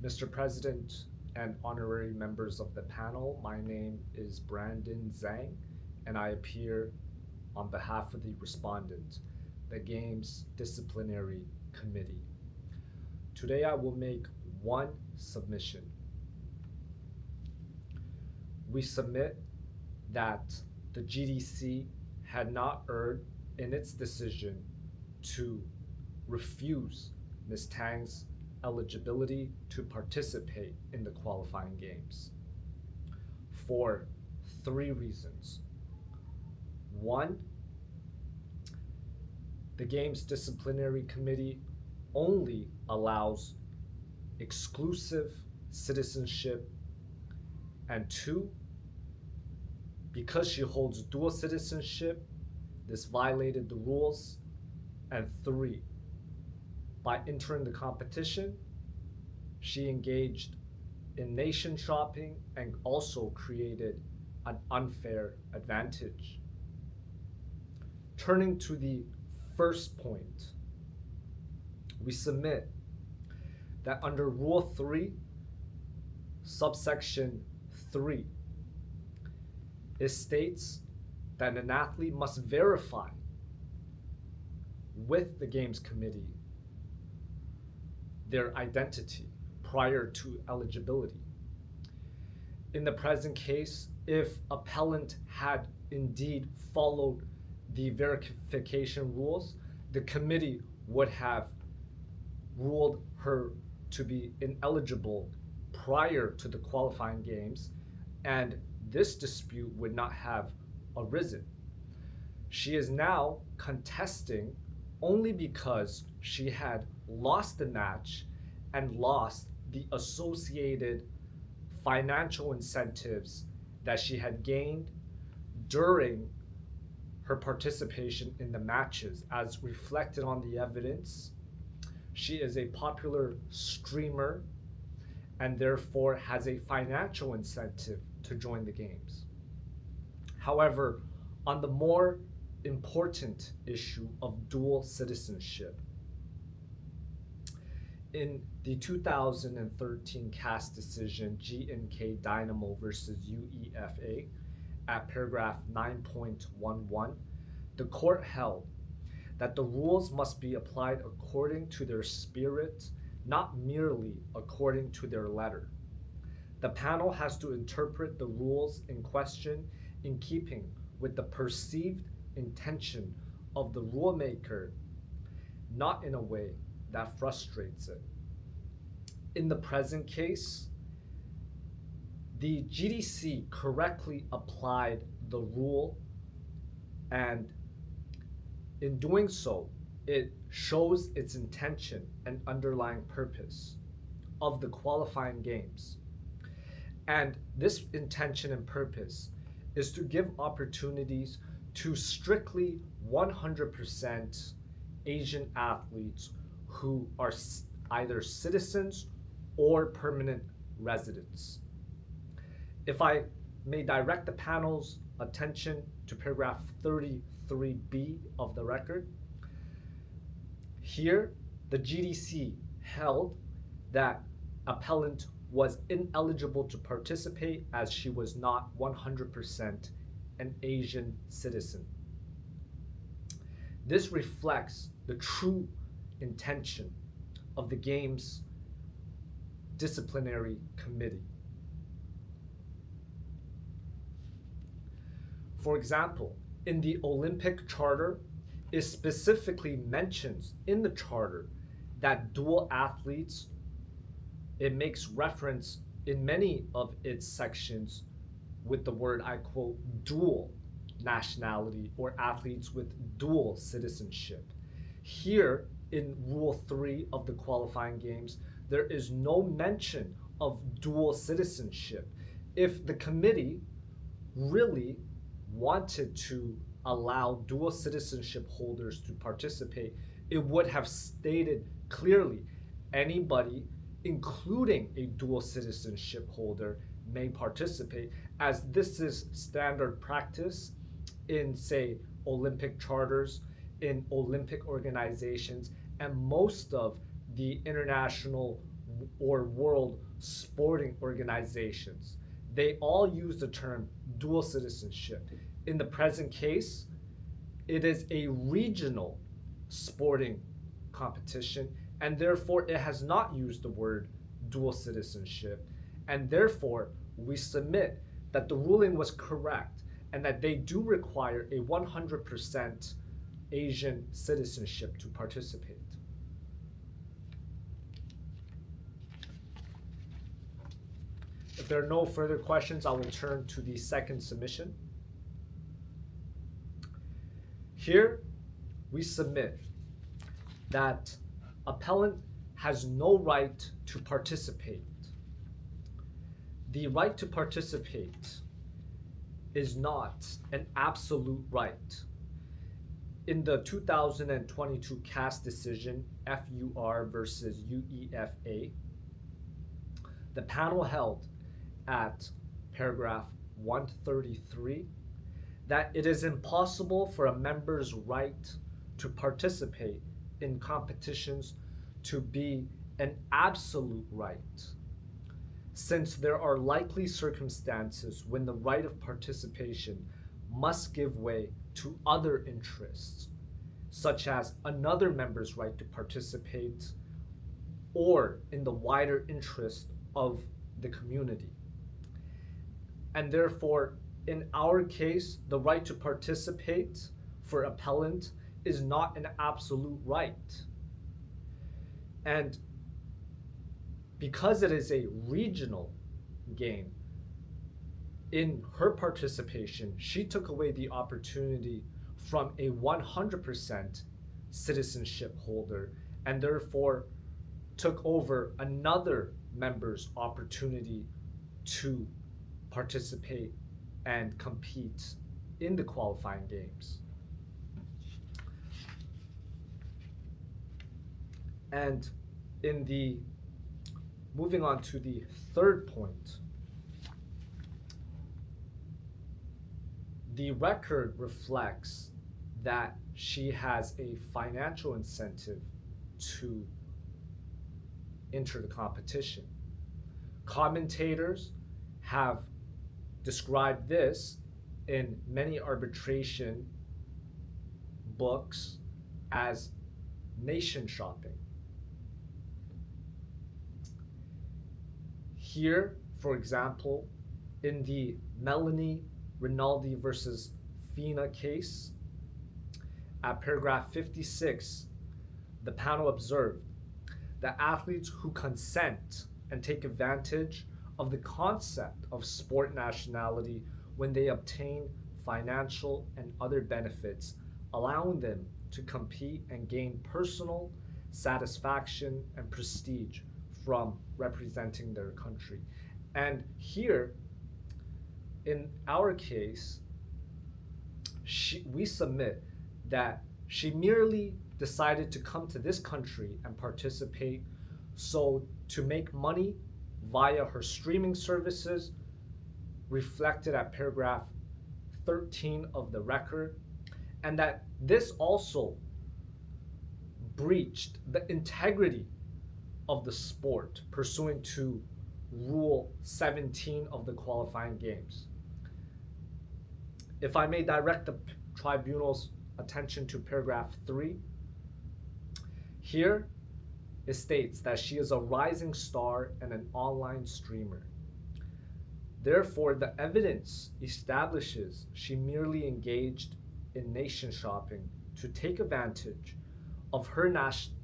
Mr. President and honorary members of the panel, my name is Brandon Zhang, and I appear on behalf of the respondent, the Games Disciplinary Committee. Today I will make one submission. We submit that the GDC had not erred in its decision to refuse Ms. Tang's eligibility to participate in the qualifying games for three reasons. One, the Games Disciplinary Committee only allows exclusive citizenship, and two, because she holds dual citizenship, this violated the rules, and three, by entering the competition, she engaged in nation shopping and also created an unfair advantage. Turning to the first point, we submit that under Rule 3, subsection 3, it states that an athlete must verify with the Games Committee their identity prior to eligibility. In the present case, if appellant had indeed followed the verification rules, the committee would have ruled her to be ineligible prior to the qualifying games, and this dispute would not have arisen. She is now contesting only because she had lost the match and lost the associated financial incentives that she had gained during her participation in the matches. As reflected on the evidence, she is a popular streamer and therefore has a financial incentive to join the games. However, on the more important issue of dual citizenship, in the 2013 CAS decision G&K Dynamo versus UEFA at paragraph 9.11, the court held that the rules must be applied according to their spirit, not merely according to their letter. The panel has to interpret the rules in question in keeping with the perceived intention of the rulemaker, not in a way that frustrates it. In the present case, the GDC correctly applied the rule, and in doing so, it shows its intention and underlying purpose of the qualifying games. And this intention and purpose is to give opportunities to strictly 100% Asian athletes who are either citizens or permanent residents. If I may direct the panel's attention to paragraph 33B of the record, here the GDC held that appellant was ineligible to participate as she was not 100% an Asian citizen. This reflects the true intention of the Games Disciplinary Committee. For example, in the Olympic Charter, it specifically mentions in the Charter that dual athletes, it makes reference in many of its sections with the word, I quote, dual nationality or athletes with dual citizenship. Here in Rule 3 of the qualifying games, there is no mention of dual citizenship. If the committee really wanted to allow dual citizenship holders to participate, it would have stated clearly anybody, including a dual citizenship holder, may participate, as this is standard practice in, say, Olympic charters, in Olympic organizations, and most of the international or world sporting organizations. They all use the term dual citizenship. In the present case, it is a regional sporting competition, and therefore it has not used the word dual citizenship. And therefore, we submit that the ruling was correct and that they do require a 100% Asian citizenship to participate. If there are no further questions, I will turn to the second submission. Here, we submit that appellant has no right to participate. The right to participate is not an absolute right. In the 2022 CAS decision, FUR versus UEFA, the panel held at paragraph 133 that it is impossible for a member's right to participate in competitions to be an absolute right, since there are likely circumstances when the right of participation must give way to other interests, such as another member's right to participate or in the wider interest of the community. And therefore, in our case, the right to participate for appellant is not an absolute right. And because it is a regional game, in her participation, she took away the opportunity from a 100% citizenship holder and therefore took over another member's opportunity to participate and compete in the qualifying games. And moving on to the third point, the record reflects that she has a financial incentive to enter the competition. Commentators have described this in many arbitration books as nation shopping. Here, for example, in the Melanie Rinaldi versus Fina case, at paragraph 56, the panel observed that athletes who consent and take advantage of the concept of sport nationality when they obtain financial and other benefits, allowing them to compete and gain personal satisfaction and prestige from representing their country. And here, in our case, we submit that she merely decided to come to this country and participate so to make money via her streaming services, reflected at paragraph 13 of the record, and that this also breached the integrity of the sport pursuant to Rule 17 of the qualifying games. If I may direct the tribunal's attention to paragraph 3, here it states that she is a rising star and an online streamer. Therefore, the evidence establishes she merely engaged in nation shopping to take advantage of her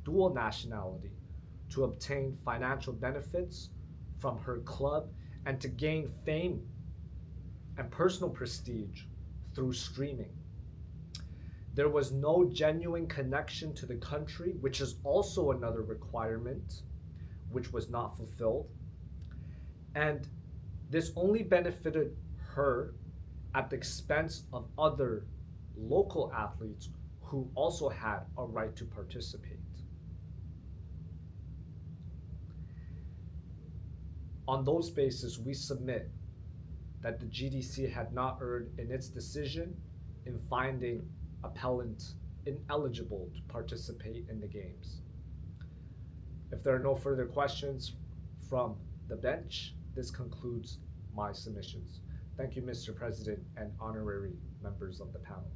dual nationality to obtain financial benefits from her club and to gain fame and personal prestige through streaming. There was no genuine connection to the country, which is also another requirement, which was not fulfilled. And this only benefited her at the expense of other local athletes who also had a right to participate. On those bases, we submit that the GDC had not erred in its decision in finding appellant ineligible to participate in the games. If there are no further questions, from the bench. This concludes my submissions. Thank you, Mr. President and honorary members of the panel.